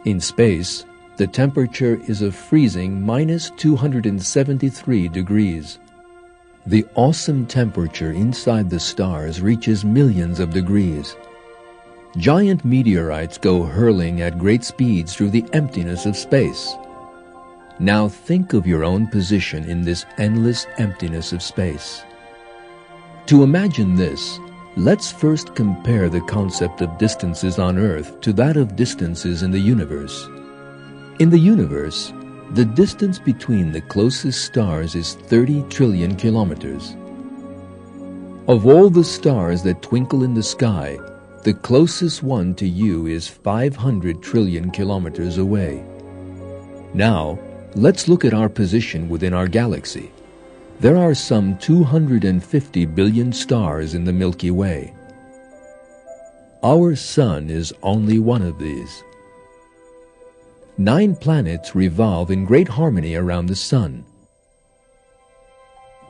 In space, the temperature is a freezing minus 273 degrees. The awesome temperature inside the stars reaches millions of degrees. Giant meteorites go hurling at great speeds through the emptiness of space. Now think of your own position in this endless emptiness of space. To imagine this, let's first compare the concept of distances on Earth to that of distances in the universe. In the universe, the distance between the closest stars is 30 trillion kilometers. Of all the stars that twinkle in the sky, the closest one to you is 500 trillion kilometers away. Now, let's look at our position within our galaxy. There are some 250 billion stars in the Milky Way. Our Sun is only one of these. 9 planets revolve in great harmony around the Sun.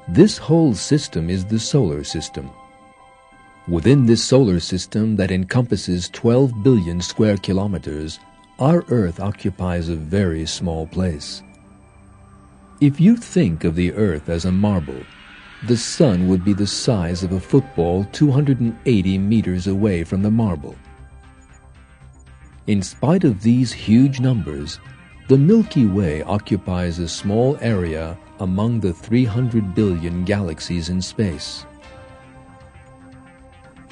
This whole system is the solar system. Within this solar system that encompasses 12 billion square kilometers, our Earth occupies a very small place. If you think of the Earth as a marble, the Sun would be the size of a football 280 meters away from the marble. In spite of these huge numbers, the Milky Way occupies a small area among the 300 billion galaxies in space.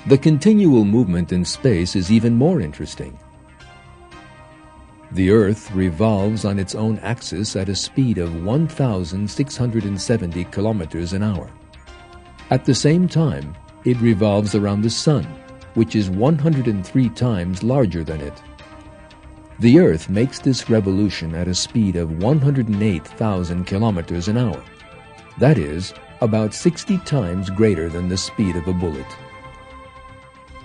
The continual movement in space is even more interesting. The Earth revolves on its own axis at a speed of 1,670 kilometers an hour. At the same time, it revolves around the Sun, which is 103 times larger than it. The Earth makes this revolution at a speed of 108,000 kilometers an hour. That is, about 60 times greater than the speed of a bullet.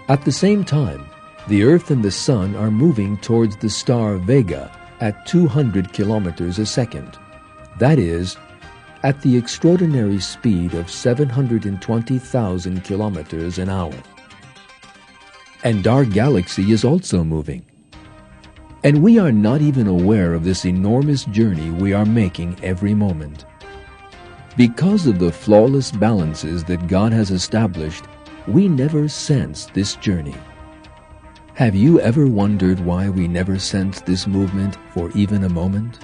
At the same time, the Earth and the Sun are moving towards the star Vega at 200 kilometers a second. That is, at the extraordinary speed of 720,000 kilometers an hour. And our galaxy is also moving. And we are not even aware of this enormous journey we are making every moment. Because of the flawless balances that God has established, we never sense this journey. Have you ever wondered why we never sense this movement for even a moment?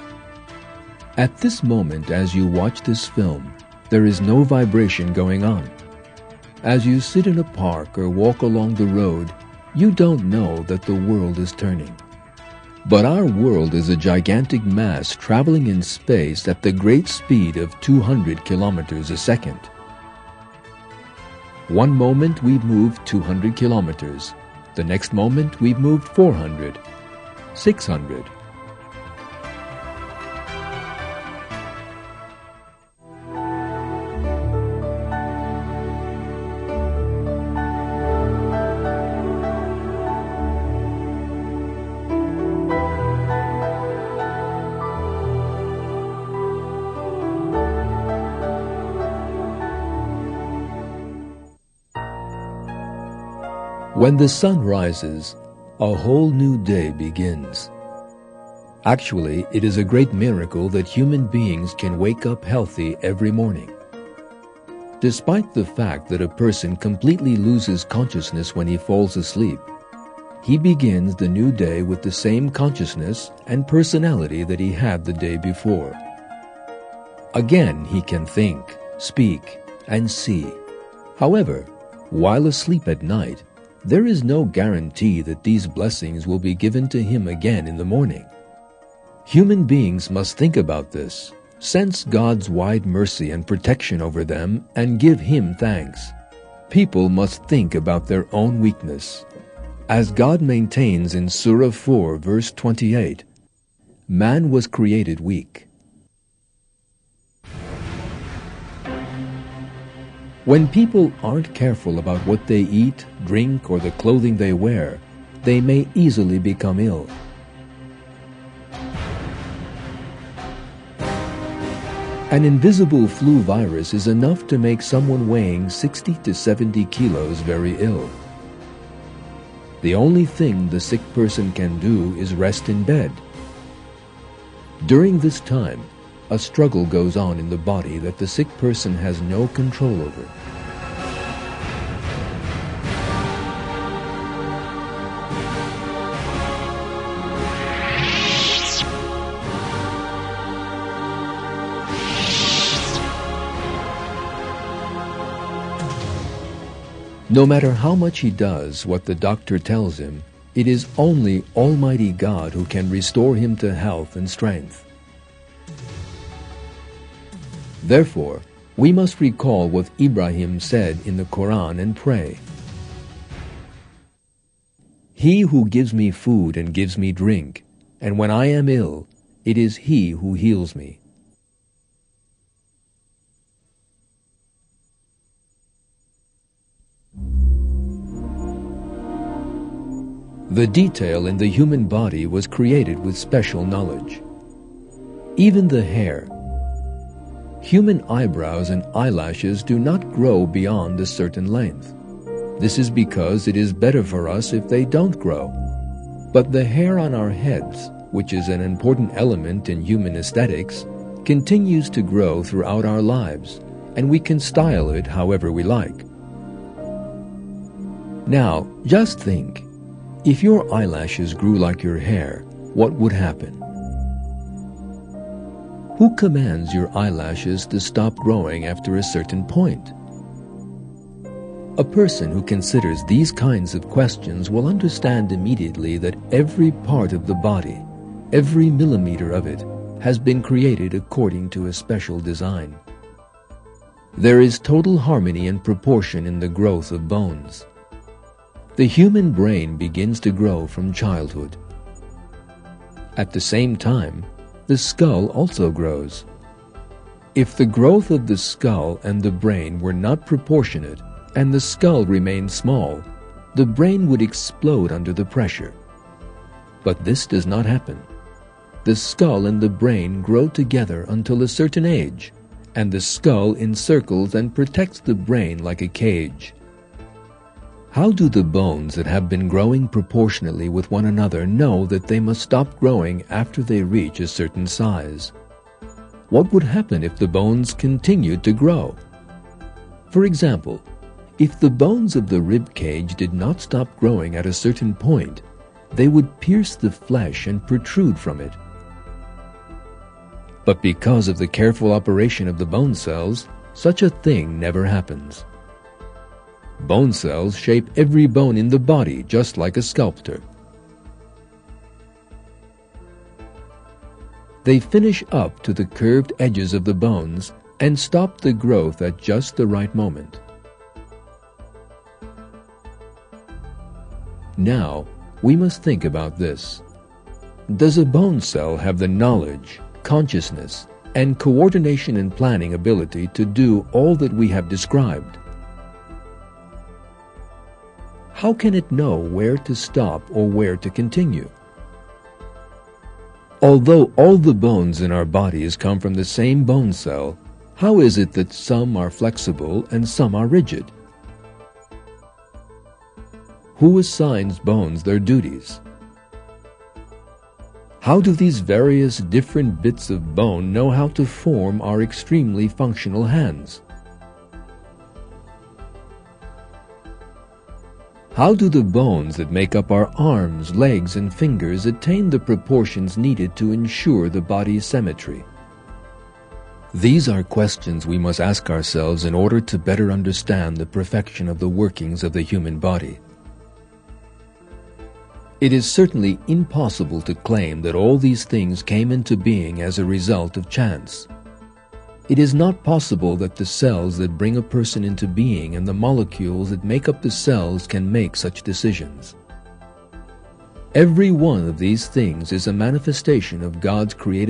At this moment, as you watch this film, there is no vibration going on. As you sit in a park or walk along the road, you don't know that the world is turning. But our world is a gigantic mass traveling in space at the great speed of 200 kilometers a second. One moment we've moved 200 kilometers. The next moment we've moved 400, 600. When the sun rises, a whole new day begins. Actually, it is a great miracle that human beings can wake up healthy every morning. Despite the fact that a person completely loses consciousness when he falls asleep, he begins the new day with the same consciousness and personality that he had the day before. Again, he can think, speak, and see. However, while asleep at night, there is no guarantee that these blessings will be given to him again in the morning. Human beings must think about this, sense God's wide mercy and protection over them, and give Him thanks. People must think about their own weakness. As God maintains in Surah 4, verse 28, man was created weak. When people aren't careful about what they eat, drink, or the clothing they wear, they may easily become ill. An invisible flu virus is enough to make someone weighing 60 to 70 kilos very ill. The only thing the sick person can do is rest in bed. During this time, a struggle goes on in the body that the sick person has no control over. No matter how much he does what the doctor tells him, it is only Almighty God who can restore him to health and strength. Therefore, we must recall what Ibrahim said in the Quran and pray. He who gives me food and gives me drink, and when I am ill, it is He who heals me. The detail in the human body was created with special knowledge. Even the hair. Human eyebrows and eyelashes do not grow beyond a certain length. This is because it is better for us if they don't grow. But the hair on our heads, which is an important element in human aesthetics, continues to grow throughout our lives, and we can style it however we like. Now, just think. If your eyelashes grew like your hair, what would happen? Who commands your eyelashes to stop growing after a certain point? A person who considers these kinds of questions will understand immediately that every part of the body, every millimeter of it, has been created according to a special design. There is total harmony and proportion in the growth of bones. The human brain begins to grow from childhood. At the same time, the skull also grows. If the growth of the skull and the brain were not proportionate, and the skull remained small, the brain would explode under the pressure. But this does not happen. The skull and the brain grow together until a certain age, and the skull encircles and protects the brain like a cage. How do the bones that have been growing proportionately with one another know that they must stop growing after they reach a certain size? What would happen if the bones continued to grow? For example, if the bones of the rib cage did not stop growing at a certain point, they would pierce the flesh and protrude from it. But because of the careful operation of the bone cells, such a thing never happens. Bone cells shape every bone in the body just like a sculptor. They finish up to the curved edges of the bones and stop the growth at just the right moment. Now, we must think about this. Does a bone cell have the knowledge, consciousness, and coordination and planning ability to do all that we have described? How can it know where to stop or where to continue? Although all the bones in our bodies come from the same bone cell, how is it that some are flexible and some are rigid? Who assigns bones their duties? How do these various different bits of bone know how to form our extremely functional hands? How do the bones that make up our arms, legs, and fingers attain the proportions needed to ensure the body's symmetry? These are questions we must ask ourselves in order to better understand the perfection of the workings of the human body. It is certainly impossible to claim that all these things came into being as a result of chance. It is not possible that the cells that bring a person into being and the molecules that make up the cells can make such decisions. Every one of these things is a manifestation of God's creative